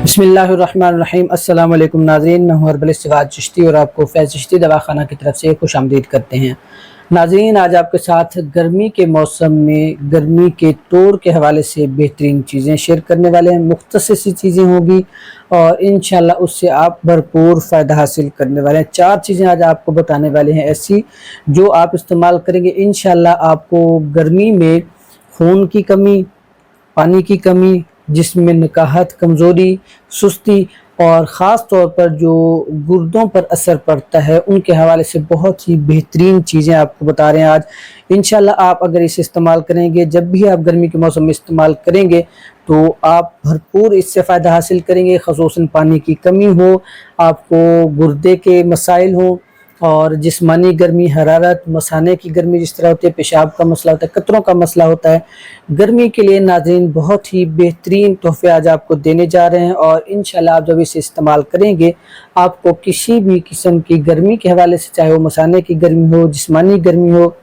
बिस्मिल्लाहिर्रहमानिर्रहीम। अस्सलाम वालेकुम नाज़रीन, मैं हूं अरबल इस्तिग़ाथ चिश्ती और आपको फैज़ चिश्ती दवाखाना की तरफ से खुश आमदीद करते हैं। नाज़रीन, आज आपके साथ गर्मी के मौसम में गर्मी के तोड़ के हवाले से बेहतरीन चीज़ें शेयर करने वाले हैं। मुख्तसर सी चीज़ें होंगी और इंशाल्लाह उससे आप भरपूर फ़ायदा हासिल करने वाले हैं। 4 चीज़ें आज आपको बताने वाले हैं ऐसी जो आप इस्तेमाल करेंगे, इंशाल्लाह आपको गर्मी में खून की कमी, पानी की कमी, जिस्म में नकाहत, कमज़ोरी, सुस्ती और ख़ास तौर पर जो गुर्दों पर असर पड़ता है उनके हवाले से बहुत ही बेहतरीन चीज़ें आपको बता रहे हैं आज। इंशाल्लाह आप अगर इसे इस्तेमाल करेंगे, जब भी आप गर्मी के मौसम में इस्तेमाल करेंगे तो आप भरपूर इससे फ़ायदा हासिल करेंगे। ख़ुसूसन पानी की कमी हो, आपको गुर्दे के मसाइल हों और जिस्मानी गर्मी, हरारत, मसाने की गर्मी जिस तरह होती है, पेशाब का मसला होता है, कतरों का मसला होता है, गर्मी के लिए नाज़रीन बहुत ही बेहतरीन तोहफ़े आज आपको देने जा रहे हैं। और इंशाल्लाह आप जब इसे इस्तेमाल करेंगे, आपको किसी भी किस्म की गर्मी के हवाले से, चाहे वो मसाने की गर्मी हो, जिस्मानी गर्मी हो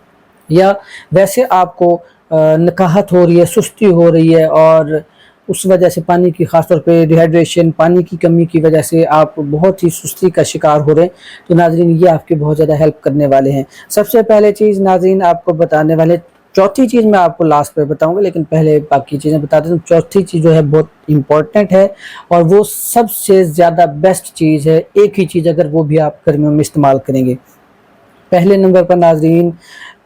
या वैसे आपको नकाहत हो रही है, सुस्ती हो रही है और उस वजह से पानी की, ख़ास तौर पे डिहाइड्रेशन, पानी की कमी की वजह से आप बहुत ही सुस्ती का शिकार हो रहे हैं, तो नाज़रीन ये आपकी बहुत ज़्यादा हेल्प करने वाले हैं। सबसे पहले चीज़ नाज़रीन आपको बताने वाले, चौथी चीज़ मैं आपको लास्ट पे बताऊंगा, लेकिन पहले बाकी चीज़ें बता देता हूँ। चौथी चीज़ जो है बहुत इम्पॉर्टेंट है और वो सबसे ज़्यादा बेस्ट चीज़ है। एक ही चीज़ अगर वो भी आप गर्मियों में इस्तेमाल करेंगे। पहले नंबर पर नाज़रीन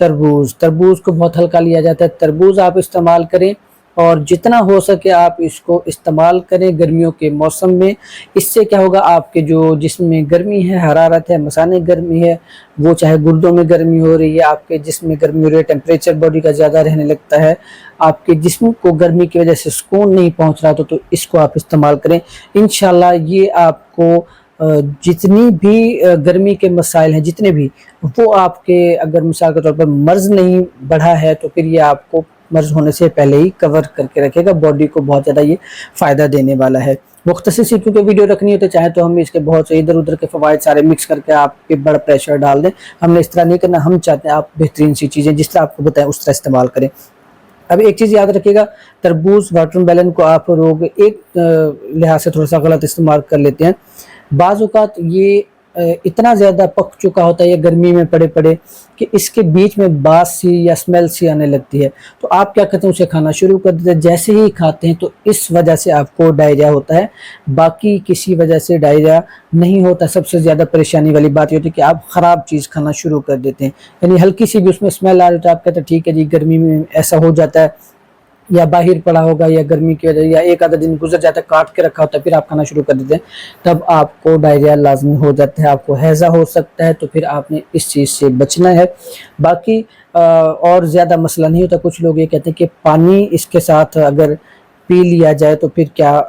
तरबूज। तरबूज को बहुत हल्का लिया जाता है। तरबूज आप इस्तेमाल करें और जितना हो सके आप इसको इस्तेमाल करें गर्मियों के मौसम में। इससे क्या होगा, आपके जो जिस्म में गर्मी है, हरारत है, मसाने गर्मी है, वो चाहे गुर्दों में गर्मी हो रही है, आपके जिस्म में गर्मी हो रही है, टेम्परेचर बॉडी का ज़्यादा रहने लगता है, आपके जिस्म को गर्मी की वजह से सुकून नहीं पहुंच रहा, तो इसको आप इस्तेमाल करें। इंशाल्लाह ये आपको जितनी भी गर्मी के मसाइल हैं, जितने भी, वो आपके, अगर मिसाल के तौर पर मर्ज़ नहीं बढ़ा है तो फिर ये आपको मर्ज होने से पहले ही कवर करके रखेगा। बॉडी को बहुत ज़्यादा ये फ़ायदा देने वाला है। मुख्तसर सी क्योंकि वीडियो रखनी हो तो चाहे तो हम इसके बहुत से इधर उधर के फ़वाइद सारे मिक्स करके आप पे बड़ा प्रेशर डाल दें। हमने इस तरह नहीं करना, हम चाहते हैं आप बेहतरीन सी चीज़ें जिस तरह आपको बताएं उस तरह इस्तेमाल करें। अब एक चीज़ याद रखिएगा, तरबूज वाटरमेलन को आप लोग एक लिहाज से थोड़ा सा गलत इस्तेमाल कर लेते हैं। बाज़ औक़ात ये इतना ज़्यादा पक चुका होता है ये गर्मी में पड़े पड़े कि इसके बीच में बास सी या स्मेल सी आने लगती है, तो आप क्या करते हैं, उसे खाना शुरू कर देते हैं। जैसे ही खाते हैं तो इस वजह से आपको डायरिया होता है, बाकी किसी वजह से डायरिया नहीं होता। सबसे ज़्यादा परेशानी वाली बात ये होती है कि आप ख़राब चीज़ खाना शुरू कर देते हैं, यानी हल्की सी भी उसमें स्मेल आ रही है तो आप कहते हैं ठीक है जी, गर्मी में ऐसा हो जाता है, या बाहर पड़ा होगा या गर्मी की वजह, या एक आधा दिन गुजर जाता है, काट के रखा होता है, फिर आप खाना शुरू कर देते हैं, तब आपको डायरिया लाजमी हो जाता है, आपको हैज़ा हो सकता है। तो फिर आपने इस चीज़ से बचना है। बाकी और ज़्यादा मसला नहीं होता। कुछ लोग ये कहते हैं कि पानी इसके साथ अगर पी लिया जाए तो फिर क्या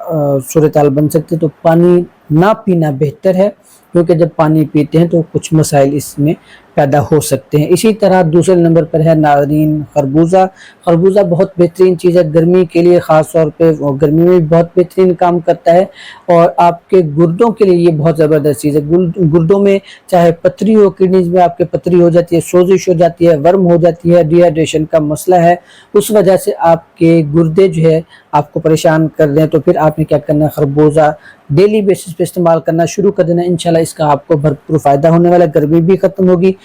सूरत हाल बन सकती है, तो पानी ना पीना बेहतर है, क्योंकि जब पानी पीते हैं तो कुछ मसाइल इसमें पैदा हो सकते हैं। इसी तरह दूसरे नंबर पर है नाज़रीन खरबूजा। खरबूजा बहुत बेहतरीन चीज़ है गर्मी के लिए, ख़ास तौर पे गर्मी में भी बहुत बेहतरीन काम करता है और आपके गुर्दों के लिए ये बहुत ज़बरदस्त चीज़ है। गुर्दों में चाहे पथरी हो, किडनीज में आपके पथरी हो जाती है, सोजिश हो जाती है, वर्म हो जाती है, डिहाइड्रेशन का मसला है, उस वजह से आपके गुर्दे जो है आपको परेशान कर रहे हैं, तो फिर आपने क्या करना है, खरबूजा डेली बेसिस पे इस्तेमाल करना शुरू कर देना। इंशाल्लाह इसका आपको भरपूर फ़ायदा होने वाला है। गर्मी भी ख़त्म होगी,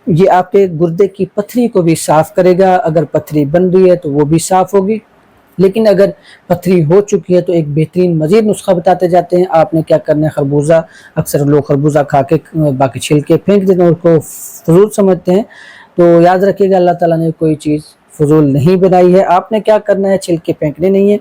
ये आपके गुर्दे की पथरी को भी साफ़ करेगा। अगर पथरी बन रही है तो वो भी साफ़ होगी, लेकिन अगर पथरी हो चुकी है तो एक बेहतरीन मज़ीद नुस्खा बताते जाते हैं। आपने क्या करना है, खरबूजा, अक्सर लोग खरबूजा खा के बाकी छिलके फेंक देते हैं, उसको फजूल समझते हैं, तो याद रखिएगा अल्लाह ताला ने कोई चीज़ फजूल नहीं बनाई है। आपने क्या करना है, छिलके फेंकने नहीं है,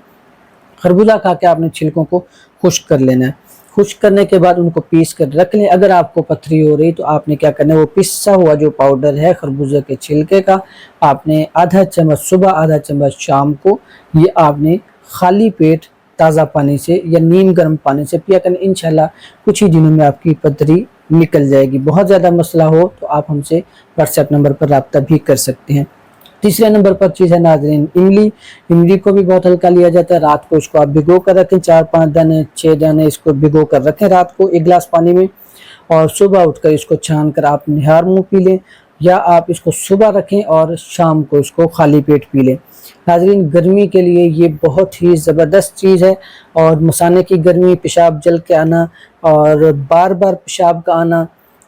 खरबूजा खा के आपने छिलकों को खुश्क कर लेना है। खुश्क करने के बाद उनको पीस कर रख लें। अगर आपको पथरी हो रही तो आपने क्या करना है, वो पिसा हुआ जो पाउडर है खरबूजे के छिलके का, आपने आधा चम्मच सुबह, आधा चम्मच शाम को, ये आपने खाली पेट ताज़ा पानी से या नीम गर्म पानी से पिया करना। इंशाल्लाह कुछ ही दिनों में आपकी पथरी निकल जाएगी। बहुत ज़्यादा मसला हो तो आप हमसे व्हाट्सएप नंबर पर रब्ता भी कर सकते हैं। तीसरे नंबर पर चीज़ है नाज़रीन इमली। इमली को भी बहुत हल्का लिया जाता है। रात को इसको आप भिगो कर रखें, 4-5 दाने 6 दाने इसको भिगो कर रखें रात को 1 गिलास पानी में, और सुबह उठकर इसको छान कर आप निहार मुँह पी लें। یا آپ اس کو صبح رکھیں اور شام کو اس کو خالی پیٹ پی لیں۔ ناظرین گرمی کے لیے یہ بہت ہی زبردست چیز ہے، اور مثانے کی گرمی، پیشاب جل کے آنا اور بار بار پیشاب کا آنا،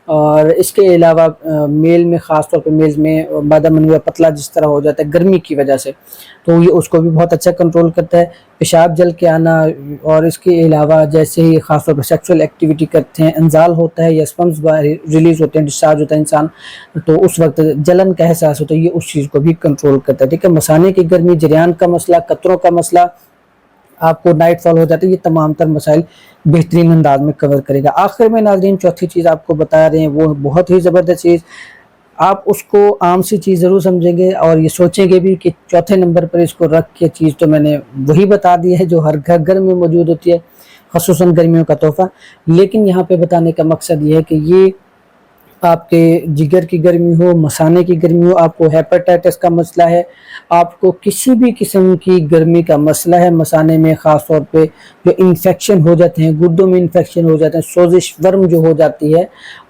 اور اس کے علاوہ میل میں، خاص طور پہ میل میں مادہ منویہ پتلا جس طرح ہو جاتا ہے گرمی کی وجہ سے، تو یہ اس کو بھی بہت اچھا کنٹرول کرتا ہے۔ پیشاب جل کے آنا، اور اس کے علاوہ جیسے ہی خاص طور پر سیکسول ایکٹیویٹی کرتے ہیں، انزال ہوتا ہے یا سپمز ریلیز ہوتے ہیں، ڈسچارج ہوتا ہے انسان، تو اس وقت جلن کا احساس ہوتا ہے، یہ اس چیز کو بھی کنٹرول کرتا ہے۔ ٹھیک ہے، مثانے کی گرمی، جریان کا مسئلہ، قطروں کا مسئلہ، آپ کو نائٹ فال ہو جاتا ہے، یہ تمام تر مسائل بہترین انداز میں کور کرے گا۔ آخر میں ناظرین چوتھی چیز آپ کو بتا رہے ہیں، وہ بہت ہی زبردست چیز، آپ اس کو عام سی چیز ضرور سمجھیں گے اور یہ سوچیں گے بھی کہ چوتھے نمبر پر اس کو رکھ کے چیز تو میں نے وہی بتا دی ہے جو ہر گھر میں موجود ہوتی ہے، خصوصاً گرمیوں کا تحفہ، لیکن یہاں پہ بتانے کا مقصد یہ ہے کہ یہ آپ کے جگر کی گرمی ہو، مثانے کی گرمی ہو، آپ کو ہیپاٹائٹس کا مسئلہ ہے، آپ کو کسی بھی قسم کی گرمی کا مسئلہ ہے، مثانے میں خاص طور پہ جو انفیکشن ہو جاتے ہیں، گردوں میں انفیکشن ہو جاتے ہیں، سوزش ورم جو ہو جاتی ہے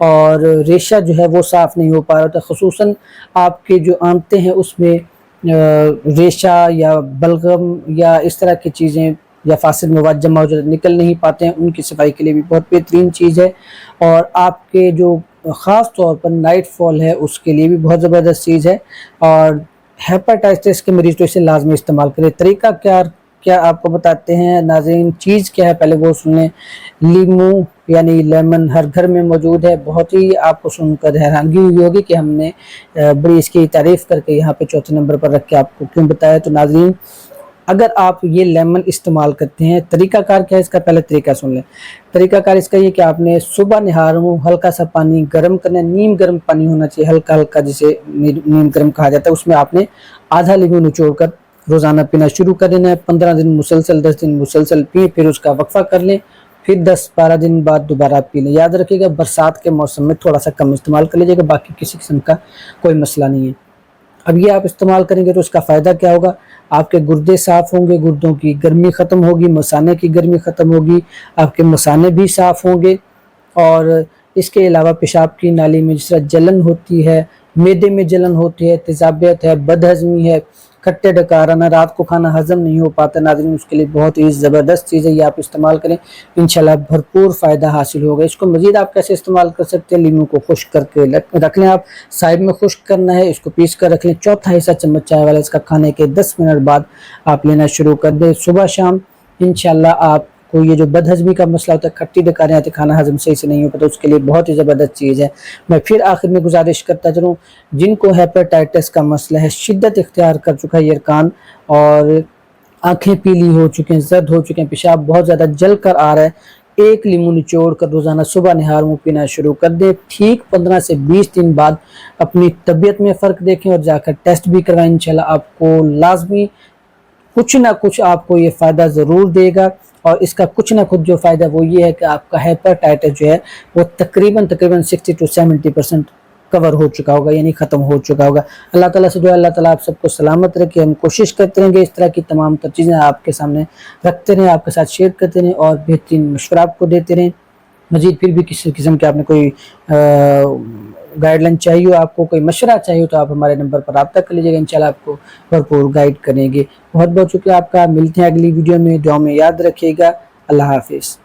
اور ریشہ جو ہے وہ صاف نہیں ہو پا رہا ہوتا، خصوصاً آپ کے جو آنتے ہیں اس میں ریشہ یا بلغم یا اس طرح کی چیزیں یا فاسد مواد جمع ہو جاتے نکل نہیں پاتے ہیں، ان کی صفائی کے لیے بھی بہت بہترین چیز ہے، اور آپ کے جو خاص طور پر نائٹ فال ہے اس کے لیے بھی بہت زبردست چیز ہے، اور ہیپاٹائٹس کے مریض تو اسے لازمی استعمال کریں۔ طریقہ کیا آپ کو بتاتے ہیں ناظرین، چیز کیا ہے پہلے وہ سن لیں۔ لیمو یعنی لیمن ہر گھر میں موجود ہے، بہت ہی آپ کو سن کر حیرانگی ہوئی ہوگی کہ ہم نے بڑی اس کی تعریف کر کے یہاں پہ چوتھے نمبر پر رکھ کے آپ کو کیوں بتایا۔ تو ناظرین اگر آپ یہ لیمن استعمال کرتے ہیں، طریقہ کار کیا ہے اس کا، پہلے طریقہ سن لیں۔ طریقہ کار اس کا یہ کہ آپ نے صبح نہاروں ہلکا سا پانی گرم کرنا ہے، نیم گرم پانی ہونا چاہیے، ہلکا ہلکا جسے نیم گرم کہا جاتا ہے، اس میں آپ نے آدھا لیمو نچوڑ کر روزانہ پینا شروع کر دینا ہے۔ 15 دن مسلسل، 10 دن مسلسل پئیں، پھر اس کا وقفہ کر لیں، پھر 10-12 دن بعد دوبارہ پی لیں۔ یاد رکھیے گا برسات کے موسم میں تھوڑا سا کم استعمال کر لیجیے گا، باقی کسی قسم کا کوئی مسئلہ نہیں ہے۔ اب یہ آپ استعمال کریں گے تو اس کا فائدہ کیا ہوگا، آپ کے گردے صاف ہوں گے، گردوں کی گرمی ختم ہوگی، مثانے کی گرمی ختم ہوگی، آپ کے مثانے بھی صاف ہوں گے، اور اس کے علاوہ پیشاب کی نالی میں جس طرح جلن ہوتی ہے، معدے میں جلن ہوتی ہے، تیزابیت ہے، بد ہضمی ہے، کھٹے ڈکارانا، رات کو کھانا ہضم نہیں ہو پاتا، ناظرین اس کے لیے بہت ہی زبردست چیز ہے، یہ آپ استعمال کریں، انشاءاللہ بھرپور فائدہ حاصل ہوگا۔ اس کو مزید آپ کیسے استعمال کر سکتے ہیں، لیموں کو خشک کر کے رکھ لیں، آپ سائڈ میں خشک کرنا ہے، اس کو پیس کر رکھ لیں، چوتھا حصہ چمچ چائے والا اس کا کھانے کے 10 منٹ بعد آپ لینا شروع کر دیں، صبح شام، انشاءاللہ آپ کو یہ جو بد ہضمی کا مسئلہ ہوتا ہے، کھٹی ڈکاریں آتی ہیں، کھانا ہضم صحیح سے نہیں ہو پاتا، اس کے لیے بہت ہی زبردست چیز ہے۔ میں پھر آخر میں گزارش کرتا چلوں، جن کو ہیپاٹائٹس کا مسئلہ ہے، شدت اختیار کر چکا ہے یرکان، اور آنکھیں پیلی ہو چکے ہیں، زرد ہو چکے ہیں، پیشاب بہت زیادہ جل کر آ رہا ہے، ایک لیمو نچوڑ کر روزانہ صبح نہاروں پینا شروع کر دیں، ٹھیک 15 سے 20 دن بعد اپنی طبیعت میں فرق دیکھیں اور جا کر ٹیسٹ بھی کروائیں، انشاءاللہ آپ کو لازمی کچھ نہ کچھ آپ کو یہ فائدہ ضرور دے گا، اور اس کا کچھ نہ کچھ جو فائدہ وہ یہ ہے کہ آپ کا ہیپاٹائٹس جو ہے وہ تقریباً 60 سے 70% کور ہو چکا ہوگا، یعنی ختم ہو چکا ہوگا۔ اللہ تعالیٰ سے دعا اللہ تعالیٰ آپ سب کو سلامت رکھے، ہم کوشش کرتے رہیں گے اس طرح کی تمام تر چیزیں آپ کے سامنے رکھتے رہیں، آپ کے ساتھ شیئر کرتے رہیں، اور بہترین مشورہ آپ کو دیتے رہیں۔ مزید پھر بھی کسی قسم کے آپ نے کوئی گائیڈ لائن چاہیے ہو، آپ کو کوئی مشورہ چاہیے تو آپ ہمارے نمبر پر رابطہ کر لیجیے گا، انشاءاللہ آپ کو بھرپور گائیڈ کریں گے۔ بہت بہت شکریہ آپ کا، ملتے ہیں اگلی ویڈیو میں، دعا میں یاد رکھیے گا، اللہ حافظ۔